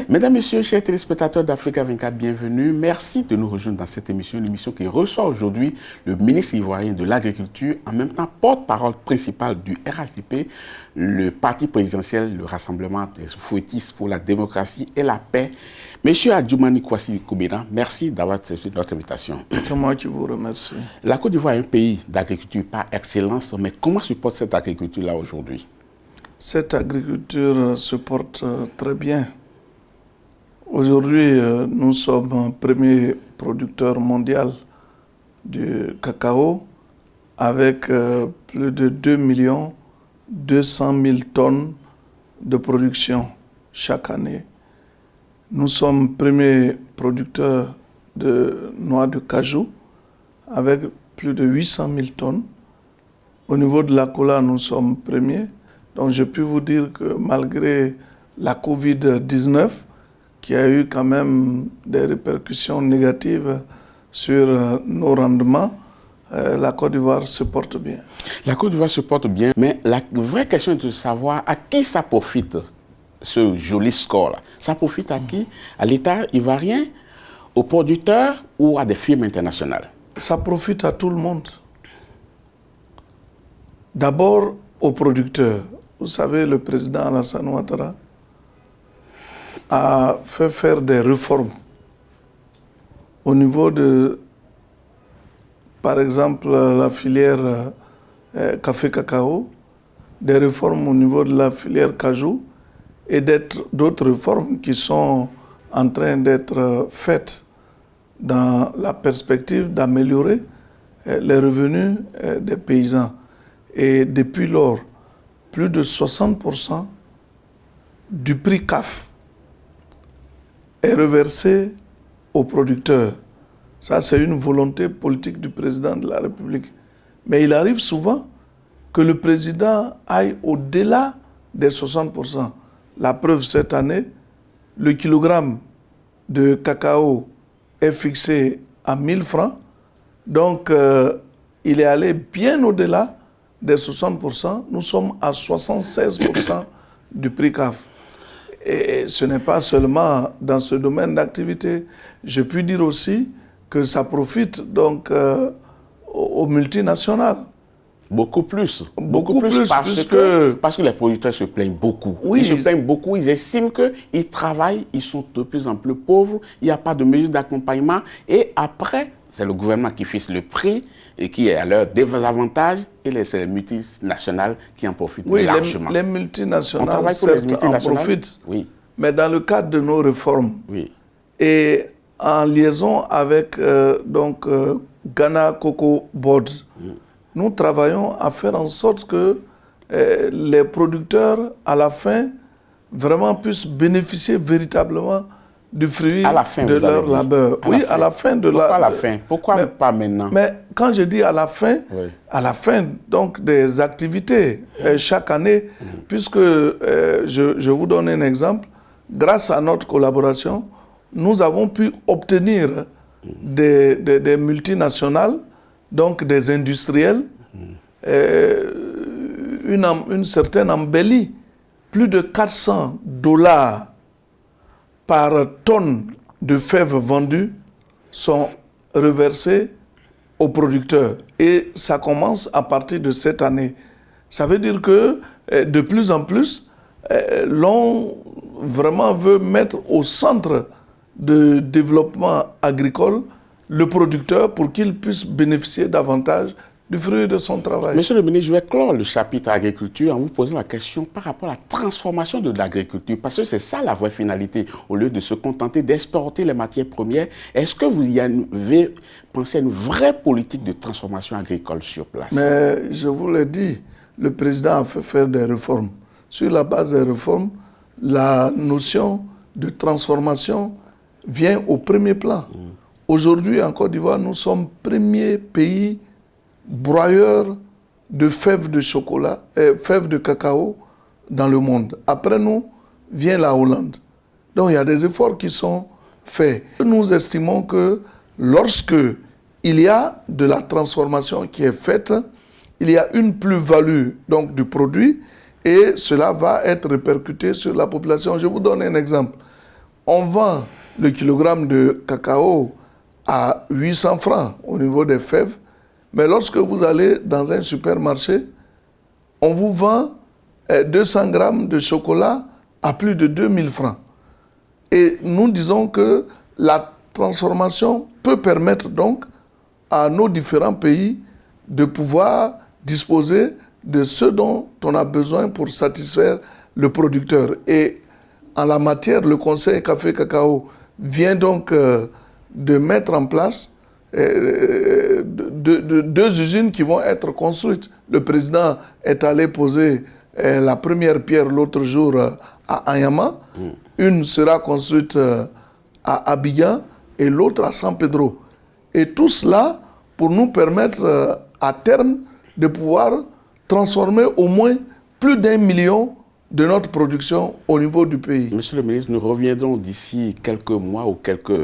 Mesdames, Messieurs, chers téléspectateurs d'Africa 24, bienvenue. Merci de nous rejoindre dans cette émission, une émission qui reçoit aujourd'hui le ministre ivoirien de l'Agriculture, en même temps porte-parole principal du RHDP, le parti présidentiel, le Rassemblement des fouettistes pour la démocratie et la paix. Monsieur Adjoumani Kwasi Koubena, merci d'avoir accepté notre invitation. C'est moi qui vous remercie. La Côte d'Ivoire est un pays d'agriculture par excellence, mais comment se porte cette agriculture-là aujourd'hui? Cette agriculture se porte très bien. Aujourd'hui, nous sommes un premier producteur mondial du cacao avec plus de 2 200 000 tonnes de production chaque année. Nous sommes premier producteur de noix de cajou avec plus de 800 000 tonnes. Au niveau de la cola, nous sommes premiers. Donc je peux vous dire que malgré la Covid-19, qui a eu quand même des répercussions négatives sur nos rendements, la Côte d'Ivoire se porte bien. La Côte d'Ivoire se porte bien, mais la vraie question est de savoir à qui ça profite, ce joli score-là. Ça profite à qui? À l'État ivoirien, aux producteurs ou à des firmes internationales? Ça profite à tout le monde. D'abord aux producteurs. Vous savez, le président Alassane Ouattara a fait faire des réformes au niveau de, par exemple, la filière café-cacao, des réformes au niveau de la filière cajou et d'autres réformes qui sont en train d'être faites dans la perspective d'améliorer les revenus des paysans. Et depuis lors, plus de 60% du prix CAF est reversé aux producteurs. Ça, c'est une volonté politique du président de la République. Mais il arrive souvent que le président aille au-delà des 60%. La preuve, cette année, le kilogramme de cacao est fixé à 1 000 francs. Donc, il est allé bien au-delà des 60%, nous sommes à 76% du prix CAF. Et ce n'est pas seulement dans ce domaine d'activité. Je puis dire aussi que ça profite donc aux multinationales. Beaucoup plus. Beaucoup plus parce que les producteurs se plaignent beaucoup. Oui, ils se plaignent beaucoup, ils estiment qu'ils travaillent, ils sont de plus en plus pauvres, il n'y a pas de mesures d'accompagnement. Et après, c'est le gouvernement qui fixe le prix et qui est à leur désavantage, et c'est les multinationales qui en profitent largement. Les multinationales, certes, en profitent, oui. Mais dans le cadre de nos réformes, oui. Et en liaison avec Ghana Cocoa Board, nous travaillons à faire en sorte que les producteurs, à la fin, vraiment puissent bénéficier véritablement du fruit de leur labeur. Oui, à la fin de Pourquoi à la fin? Pourquoi pas maintenant? Mais quand je dis à la fin donc des activités chaque année, puisque je vous donne un exemple, grâce à notre collaboration, nous avons pu obtenir des multinationales, donc des industriels, une certaine embellie, plus de $400 par tonne de fèves vendues sont reversés aux producteurs. Et ça commence à partir de cette année. Ça veut dire que de plus en plus, l'on vraiment veut mettre au centre de développement agricole le producteur pour qu'il puisse bénéficier davantage du fruit de son travail. Monsieur le ministre, je vais clore le chapitre agriculture en vous posant la question par rapport à la transformation de l'agriculture, parce que c'est ça la vraie finalité. Au lieu de se contenter d'exporter les matières premières, est-ce que vous y avez pensé à une vraie politique de transformation agricole sur place? Mais je vous l'ai dit, le président a fait faire des réformes. Sur la base des réformes, la notion de transformation vient au premier plan. Aujourd'hui, en Côte d'Ivoire, nous sommes premier pays broyeur de fèves de chocolat, fèves de cacao dans le monde. Après nous, vient la Hollande. Donc il y a des efforts qui sont faits. Nous estimons que lorsque il y a de la transformation qui est faite, il y a une plus-value donc du produit et cela va être répercuté sur la population. Je vous donne un exemple. on vend le kilogramme de cacao à 800 francs au niveau des fèves, mais lorsque vous allez dans un supermarché, on vous vend 200 grammes de chocolat à plus de 2000 francs. Et nous disons que la transformation peut permettre donc à nos différents pays de pouvoir disposer de ce dont on a besoin pour satisfaire le producteur. Et en la matière, le Conseil Café Cacao vient donc de mettre en place deux usines qui vont être construites. Le président est allé poser la première pierre l'autre jour à Anyama. Une sera construite à Abidjan et l'autre à San Pedro. Et tout cela pour nous permettre à terme de pouvoir transformer au moins plus d'1 million de notre production au niveau du pays. Monsieur le ministre, nous reviendrons d'ici quelques mois ou quelques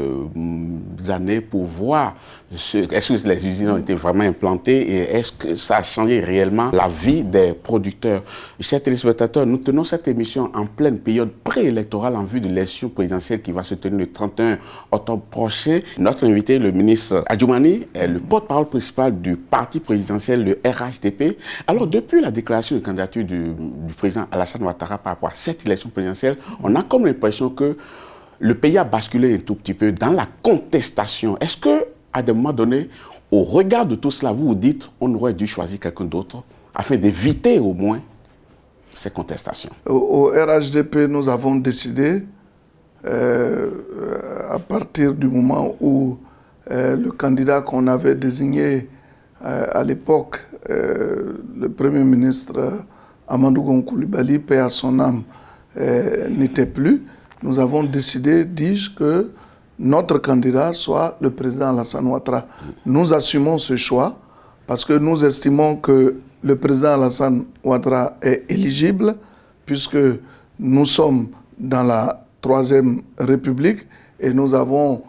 années pour voir est-ce que les usines ont été vraiment implantées et est-ce que ça a changé réellement la vie des producteurs. Chers téléspectateurs, nous tenons cette émission en pleine période préélectorale en vue de l'élection présidentielle qui va se tenir le 31 octobre prochain. Notre invité, le ministre Adjoumani, est le porte-parole principal du parti présidentiel, le RHDP. Alors, depuis la déclaration de candidature du président Alassane Ouattara par rapport à cette élection présidentielle, on a comme l'impression que le pays a basculé un tout petit peu dans la contestation. Est-ce que, à des moments donnés, au regard de tout cela, vous vous dites on aurait dû choisir quelqu'un d'autre afin d'éviter au moins ces contestations? Au RHDP, nous avons décidé, à partir du moment où le candidat qu'on avait désigné à l'époque, le Premier ministre Amadou Gon Coulibaly, paix à son âme, n'était plus, nous avons décidé, dis-je, que notre candidat soit le président Alassane Ouattara. Nous assumons ce choix parce que nous estimons que le président Alassane Ouattara est éligible puisque nous sommes dans la Troisième République et nous avons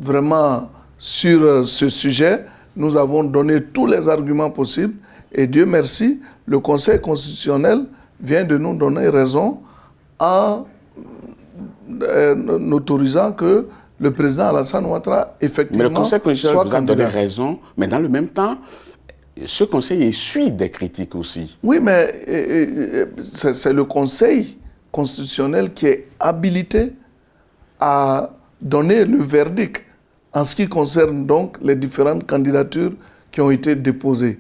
vraiment, sur ce sujet, nous avons donné tous les arguments possibles. Et Dieu merci, le Conseil constitutionnel vient de nous donner raison en autorisant que le président Alassane Ouattara effectivement mais le Conseil constitutionnel vous a donné candidat. raison, mais dans le même temps, ce Conseil essuie des critiques aussi. Oui, mais c'est le Conseil constitutionnel qui est habilité à donner le verdict en ce qui concerne donc les différentes candidatures qui ont été déposées.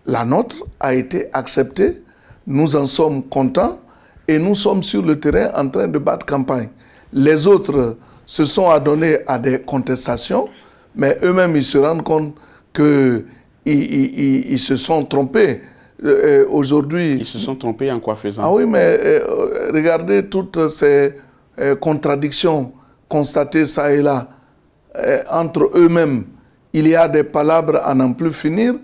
La nôtre a été acceptée, nous en sommes contents et nous sommes sur le terrain en train de battre campagne. Les autres se sont adonnés à des contestations, mais eux-mêmes ils se rendent compte qu'ils se sont trompés. Aujourd'hui... Ils se sont trompés en quoi faisant? Ah oui, mais regardez toutes ces contradictions constatées ça et là. Entre eux-mêmes, il y a des palabres à n'en plus finir.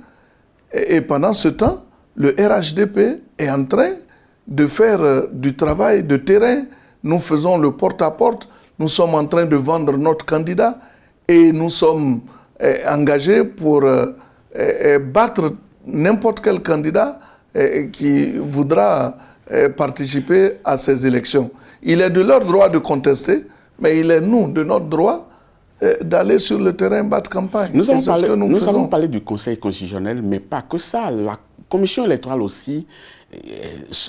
Et pendant ce temps, le RHDP est en train de faire du travail de terrain. Nous faisons le porte-à-porte. Nous sommes en train de vendre notre candidat et nous sommes engagés pour battre n'importe quel candidat qui voudra participer à ces élections. Il est de leur droit de contester, mais il est de notre droit d'aller sur le terrain battre campagne. Nous avons parlé du Conseil constitutionnel, mais pas que ça. La Commission électorale aussi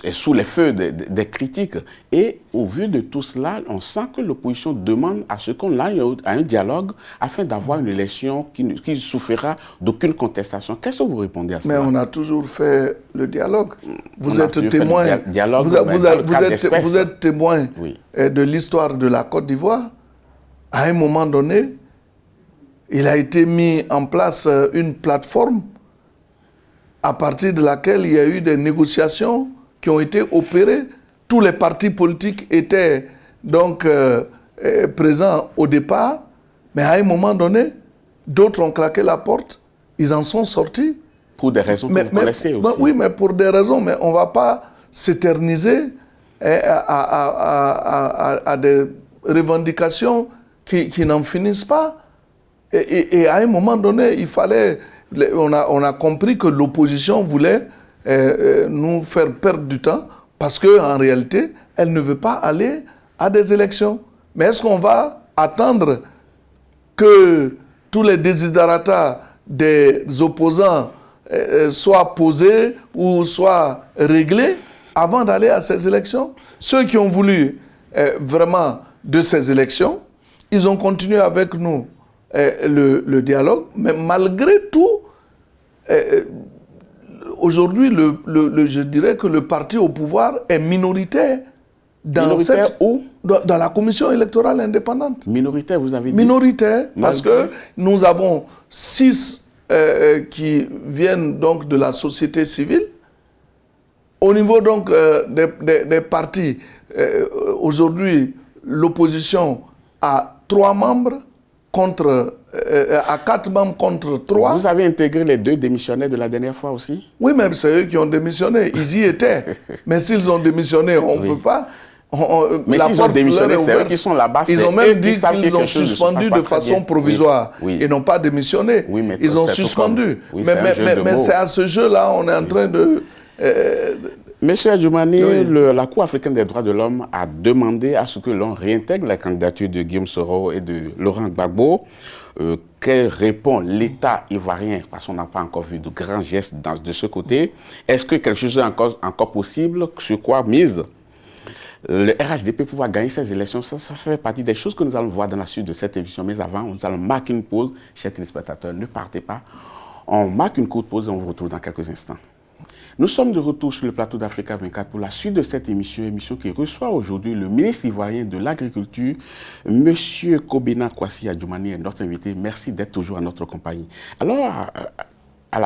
est sous les feux des critiques. Et au vu de tout cela, on sent que l'opposition demande à ce qu'on aille à un dialogue afin d'avoir une élection qui ne souffrira d'aucune contestation. Qu'est-ce que vous répondez à ça? Mais on a toujours fait le dialogue. Vous êtes témoin. Vous êtes témoin de l'histoire de la Côte d'Ivoire. À un moment donné, il a été mis en place une plateforme à partir de laquelle il y a eu des négociations qui ont été opérées. Tous les partis politiques étaient donc présents au départ, mais à un moment donné, d'autres ont claqué la porte, ils en sont sortis. Pour des raisons que vous connaissez aussi. Oui, mais pour des raisons, mais on ne va pas s'éterniser à des revendications qui n'en finissent pas. Et à un moment donné, on a compris que l'opposition voulait nous faire perdre du temps parce qu'en réalité, elle ne veut pas aller à des élections. Mais est-ce qu'on va attendre que tous les desiderata des opposants soient posés ou soient réglés avant d'aller à ces élections? Ceux qui ont voulu vraiment de ces élections, ils ont continué avec nous le dialogue, mais malgré tout, aujourd'hui, je dirais que le parti au pouvoir est minoritaire dans la commission électorale indépendante. Minoritaire, vous avez dit? Minoritaire, parce que nous avons 6 qui viennent donc de la société civile. Au niveau donc des partis, aujourd'hui, l'opposition a 3 membres à 4 membres contre 3. Vous avez intégré les 2 démissionnaires de la dernière fois aussi? Oui, mais c'est eux qui ont démissionné. Ils y étaient. Mais s'ils ont démissionné, on ne peut pas. Mais s'ils ont démissionné, c'est eux qui sont là-bas. Ils ont même dit qu'ils ont suspendu de façon provisoire. Ils n'ont pas démissionné. Ils ont suspendu. Mais c'est à ce jeu-là, on est en train de... Monsieur Adjoumani, la Cour africaine des droits de l'homme a demandé à ce que l'on réintègre la candidature de Guillaume Soro et de Laurent Gbagbo. Quel répond l'État ivoirien? Parce qu'on n'a pas encore vu de grands gestes de ce côté. Est-ce que quelque chose est encore possible? Sur quoi mise le RHDP pour pouvoir gagner ces élections? Ça fait partie des choses que nous allons voir dans la suite de cette émission. Mais avant, nous allons marquer une pause. Chers téléspectateurs, ne partez pas. On marque une courte pause et on vous retrouve dans quelques instants. Nous sommes de retour sur le plateau d'Africa 24 pour la suite de cette émission qui reçoit aujourd'hui le ministre ivoirien de l'Agriculture, M. Kobena Kwasi Adjoumani, est notre invité. Merci d'être toujours à notre compagnie. Alors, avant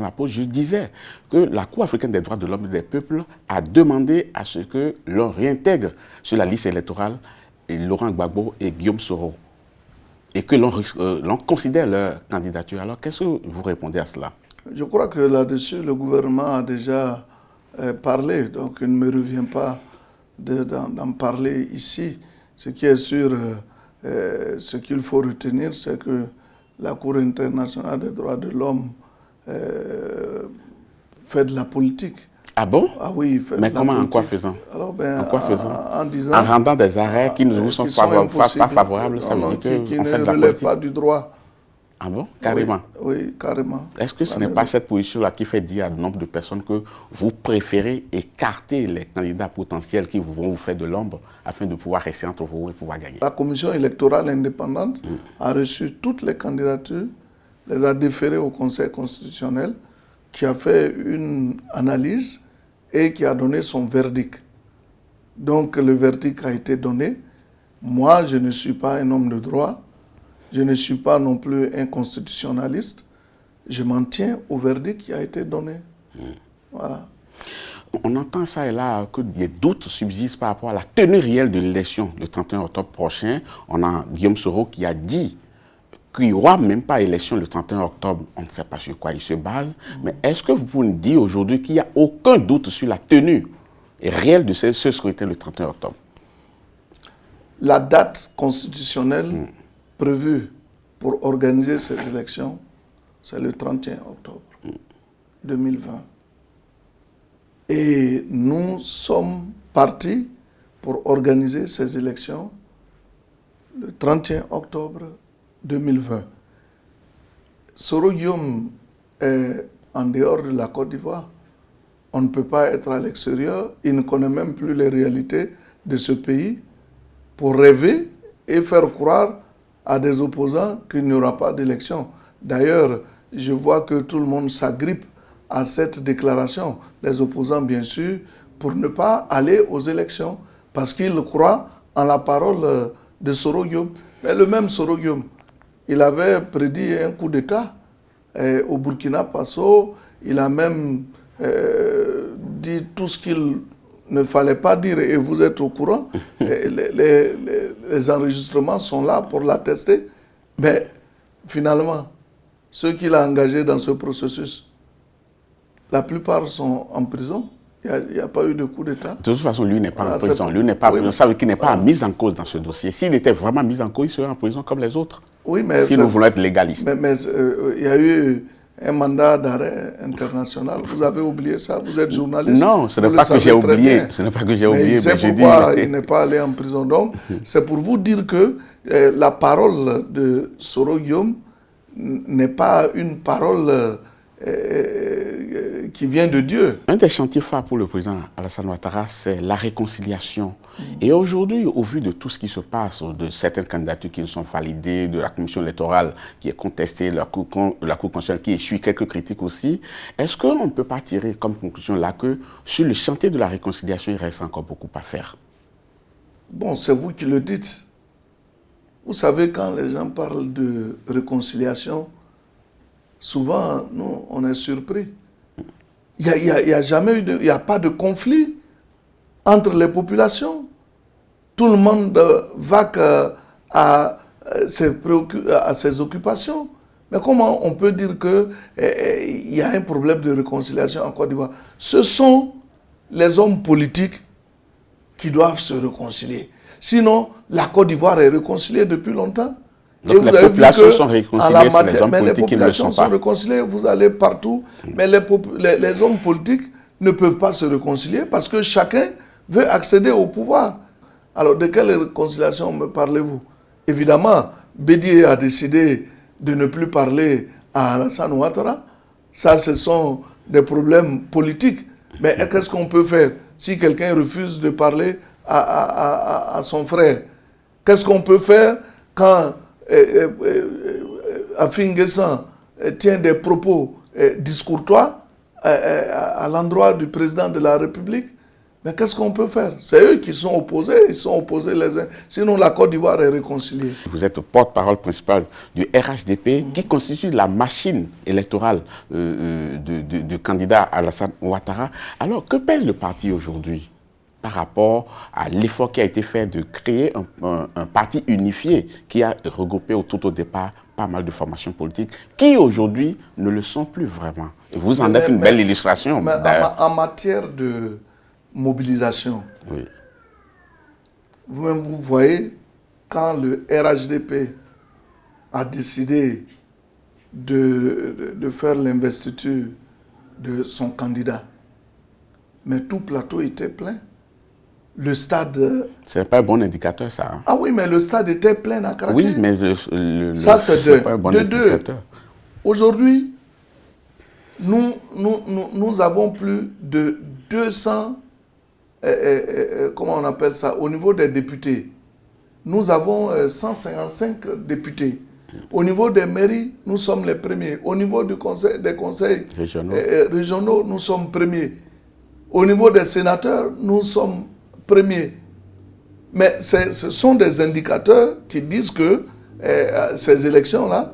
la pause, je disais que la Cour africaine des droits de l'homme et des peuples a demandé à ce que l'on réintègre sur la liste électorale Laurent Gbagbo et Guillaume Soro et que l'on considère leur candidature. Alors, qu'est-ce que vous répondez à cela? Je crois que là-dessus, le gouvernement a déjà parlé, donc il ne me revient pas d'en parler ici. Ce qui est sûr, ce qu'il faut retenir, c'est que la Cour internationale des droits de l'homme fait de la politique. Ah bon? Ah oui, il fait mais de la comment, politique. En quoi faisant? Alors, en quoi faisant? En disant... En rendant des arrêts qui ne vous sont pas favorables, ça veut dire qui ne relèvent pas du droit. Ah bon? Carrément? Oui, carrément. Est-ce que ce n'est pas cette position-là qui fait dire à de nombre de personnes que vous préférez écarter les candidats potentiels qui vont vous faire de l'ombre afin de pouvoir rester entre vous et pouvoir gagner? La commission électorale indépendante a reçu toutes les candidatures, les a déférées au Conseil constitutionnel qui a fait une analyse et qui a donné son verdict. Donc le verdict a été donné. Moi, je ne suis pas un homme de droit. Je ne suis pas non plus un constitutionnaliste. Je m'en tiens au verdict qui a été donné. Voilà. On entend ça et là que des doutes subsistent par rapport à la tenue réelle de l'élection le 31 octobre prochain. On a Guillaume Soro qui a dit qu'il n'y aura même pas élection le 31 octobre. On ne sait pas sur quoi il se base. Mais est-ce que vous pouvez nous dire aujourd'hui qu'il n'y a aucun doute sur la tenue réelle de ce scrutin le 31 octobre? La date constitutionnelle prévue pour organiser ces élections, c'est le 31 octobre 2020. Et nous sommes partis pour organiser ces élections le 31 octobre 2020. Soro Guillaume est en dehors de la Côte d'Ivoire. On ne peut pas être à l'extérieur. Il ne connaît même plus les réalités de ce pays pour rêver et faire croire à des opposants qu'il n'y aura pas d'élection. D'ailleurs, je vois que tout le monde s'agrippe à cette déclaration. Les opposants, bien sûr, pour ne pas aller aux élections, parce qu'ils croient en la parole de Soro Guillaume. Mais le même Soro Guillaume, il avait prédit un coup d'État au Burkina Faso. Il a même dit tout ce qu'il ne fallait pas dire, et vous êtes au courant. Les enregistrements sont là pour l'attester. Mais finalement, ceux qu'il a engagés dans ce processus, la plupart sont en prison. Il n'y a pas eu de coup d'État. De toute façon, lui n'est pas en prison. Lui n'est pas ça veut dire qu'il n'est pas mis en cause dans ce dossier. S'il était vraiment mis en cause, il serait en prison comme les autres. Oui, mais si nous voulons être légalistes. Mais il y a eu un mandat d'arrêt international. Vous avez oublié ça? Vous êtes journaliste? Non, ce n'est pas que j'ai oublié. Ce n'est pas que j'ai oublié. Mais c'est pourquoi il n'est pas allé en prison. Donc, c'est pour vous dire que la parole de Soro Guillaume n'est pas une parole qui vient de Dieu. Un des chantiers phares pour le président Alassane Ouattara, c'est la réconciliation. Et aujourd'hui, au vu de tout ce qui se passe, de certaines candidatures qui ne sont validées, de la commission électorale qui est contestée, la Cour constitutionnelle qui essuie quelques critiques aussi, est-ce qu'on ne peut pas tirer comme conclusion là que sur le chantier de la réconciliation, il reste encore beaucoup à faire? Bon, c'est vous qui le dites. Vous savez, quand les gens parlent de réconciliation, souvent, nous, on est surpris. Il n'y a jamais eu il n'y a pas de conflit entre les populations. Tout le monde va à ses occupations. Mais comment on peut dire qu'il y a un problème de réconciliation en Côte d'Ivoire? Ce sont les hommes politiques qui doivent se réconcilier. Sinon, la Côte d'Ivoire est réconciliée depuis longtemps. Donc les populations sont réconciliées, c'est les hommes politiques qui ne le sont pas. Les populations sont réconciliées, vous allez partout, mais les hommes politiques ne peuvent pas se réconcilier parce que chacun veut accéder au pouvoir. Alors, de quelle réconciliation me parlez-vous? Évidemment, Bédié a décidé de ne plus parler à Alassane Ouattara. Ça, ce sont des problèmes politiques. Mais qu'est-ce qu'on peut faire si quelqu'un refuse de parler à son frère? Qu'est-ce qu'on peut faire quand Afin Guessan tient des propos discourtois à l'endroit du président de la République? Mais qu'est-ce qu'on peut faire? C'est eux qui sont opposés, ils sont opposés les uns. Sinon, la Côte d'Ivoire est réconciliée. Vous êtes porte-parole principale du RHDP, qui constitue la machine électorale du candidat Alassane Ouattara. Alors, que pèse le parti aujourd'hui par rapport à l'effort qui a été fait de créer un parti unifié qui a regroupé tout au départ pas mal de formations politiques qui aujourd'hui ne le sont plus vraiment? Et vous en êtes une belle illustration. Mais en matière de mobilisation, oui. Vous-même vous voyez, quand le RHDP a décidé de faire l'investiture de son candidat, mais tout plateau était plein. Le stade... Ce n'est pas un bon indicateur, ça. Hein? Ah oui, mais le stade était plein à craquer. Oui, mais ça, c'est pas un bon indicateur. Aujourd'hui, nous avons plus de 200... comment on appelle ça? Au niveau des députés, nous avons 155 députés. Au niveau des mairies, nous sommes les premiers. Au niveau des conseils régionaux, nous sommes premiers. Au niveau des sénateurs, nous sommes premiers. Mais ce sont des indicateurs qui disent que ces élections-là,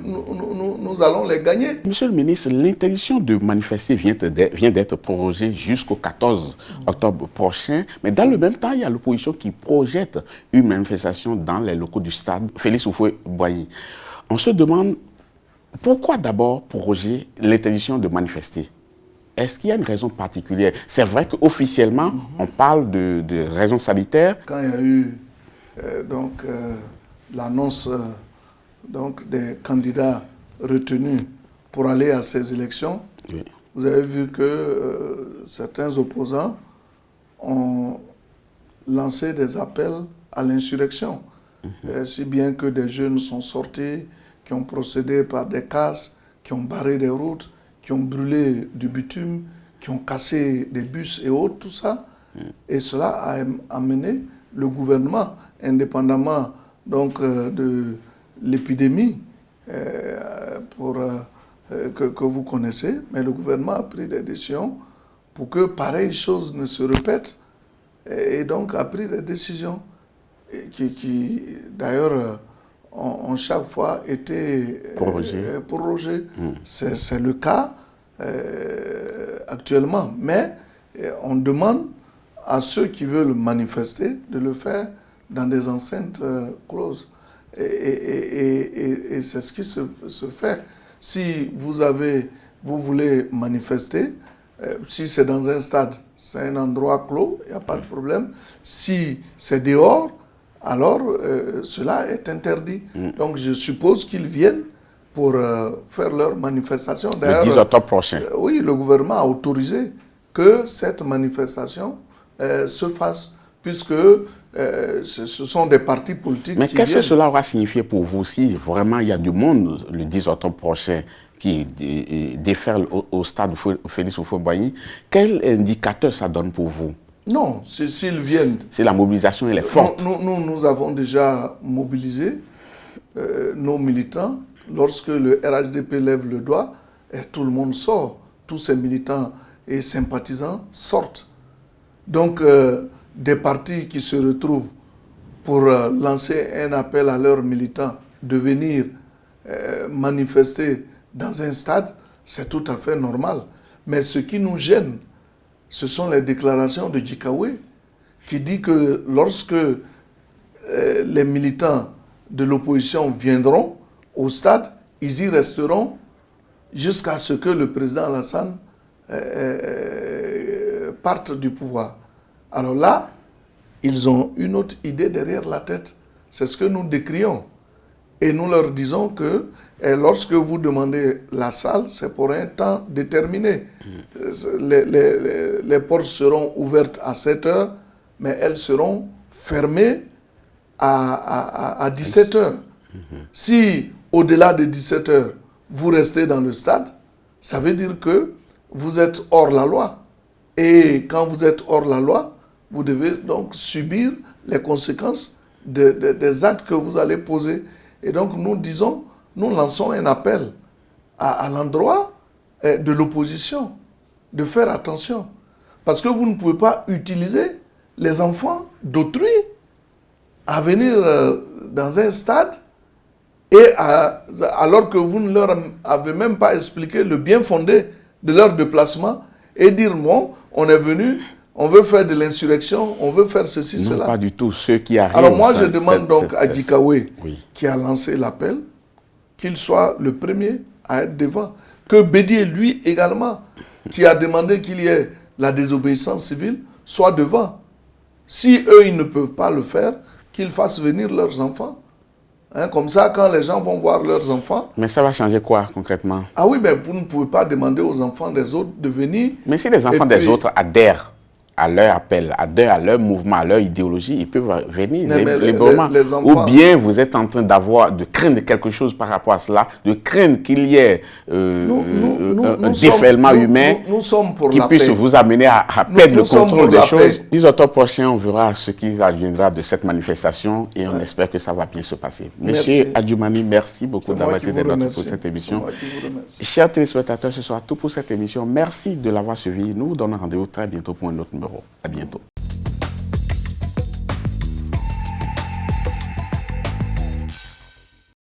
nous allons les gagner. Monsieur le ministre, l'interdiction de manifester vient d'être prorogée jusqu'au 14 octobre prochain. Mais dans le même temps, il y a l'opposition qui projette une manifestation dans les locaux du stade Félix Houphouët-Boigny. On se demande pourquoi d'abord proroger l'interdiction de manifester? Est-ce qu'il y a une raison particulière? C'est vrai qu'officiellement, on parle de raisons sanitaires. Quand il y a eu l'annonce des candidats retenus pour aller à ces élections, oui. Vous avez vu que certains opposants ont lancé des appels à l'insurrection. Si bien que des jeunes sont sortis, qui ont procédé par des casses, qui ont barré des routes, qui ont brûlé du bitume, qui ont cassé des bus et autres, tout ça. Et cela a amené le gouvernement, indépendamment de l'épidémie que vous connaissez, mais le gouvernement a pris des décisions pour que pareille chose ne se répète et donc a pris des décisions qui d'ailleurs, ont chaque fois été prorogées. C'est le cas actuellement, mais on demande à ceux qui veulent manifester de le faire dans des enceintes closes. Et c'est ce qui se fait. Si vous voulez manifester, si c'est dans un stade, c'est un endroit clos, il n'y a pas de problème. Si c'est dehors, alors cela est interdit. Donc je suppose qu'ils viennent pour faire leur manifestation. Le 10 octobre prochain. Oui, le gouvernement a autorisé que cette manifestation se fasse, puisque ce sont des partis politiques. Mais qu'est-ce que cela aura signifié pour vous si vraiment il y a du monde le 10 octobre prochain qui déferle au stade Félix Houphouët-Boigny? Quel indicateur ça donne pour vous? Non, s'ils viennent... Si la mobilisation elle est forte. Nous avons déjà mobilisé nos militants. Lorsque le RHDP lève le doigt, tout le monde sort. Tous ces militants et sympathisants sortent. Donc, des partis qui se retrouvent pour lancer un appel à leurs militants de venir manifester dans un stade, c'est tout à fait normal. Mais ce qui nous gêne, ce sont les déclarations de Djikaoué qui dit que lorsque les militants de l'opposition viendront au stade, ils y resteront jusqu'à ce que le président Alassane parte du pouvoir. Alors là, ils ont une autre idée derrière la tête. C'est ce que nous décrions. Et nous leur disons que lorsque vous demandez la salle, c'est pour un temps déterminé. Les portes seront ouvertes à 7 heures, mais elles seront fermées à 17 heures. Si, au-delà de 17 heures, vous restez dans le stade, ça veut dire que vous êtes hors la loi. Et quand vous êtes hors la loi, vous devez donc subir les conséquences des actes que vous allez poser. Et donc nous lançons un appel à l'endroit de l'opposition de faire attention. Parce que vous ne pouvez pas utiliser les enfants d'autrui à venir dans un stade et alors que vous ne leur avez même pas expliqué le bien fondé de leur déplacement et dire bon, on est venu, on veut faire de l'insurrection, on veut faire ceci, non, cela. Pas du tout, ceux qui arrivent... Alors moi je demande donc à Djikaoué, oui, qui a lancé l'appel, qu'il soit le premier à être devant. Que Bédié, lui également, qui a demandé qu'il y ait la désobéissance civile, soit devant. Si eux, ils ne peuvent pas le faire, qu'ils fassent venir leurs enfants. Hein, comme ça, quand les gens vont voir leurs enfants... Mais ça va changer quoi, concrètement? Ah oui, ben vous ne pouvez pas demander aux enfants des autres de venir... Mais si les enfants des autres adhèrent à leur appel, adhèrent à leur mouvement, à leur idéologie, ils peuvent venir librement. Les enfants... Ou bien vous êtes en train de craindre quelque chose par rapport à cela, de craindre qu'il y ait un déferlement humain qui puisse vous amener à perdre le contrôle des choses. 10 octobre prochain, on verra ce qui adviendra de cette manifestation et on espère que ça va bien se passer. Monsieur Adjoumani, merci beaucoup d'avoir été de notre pour cette émission. Chers téléspectateurs, ce sera tout pour cette émission. Merci de l'avoir suivi. Nous vous donnons rendez-vous très bientôt pour un autre numéro. À bientôt.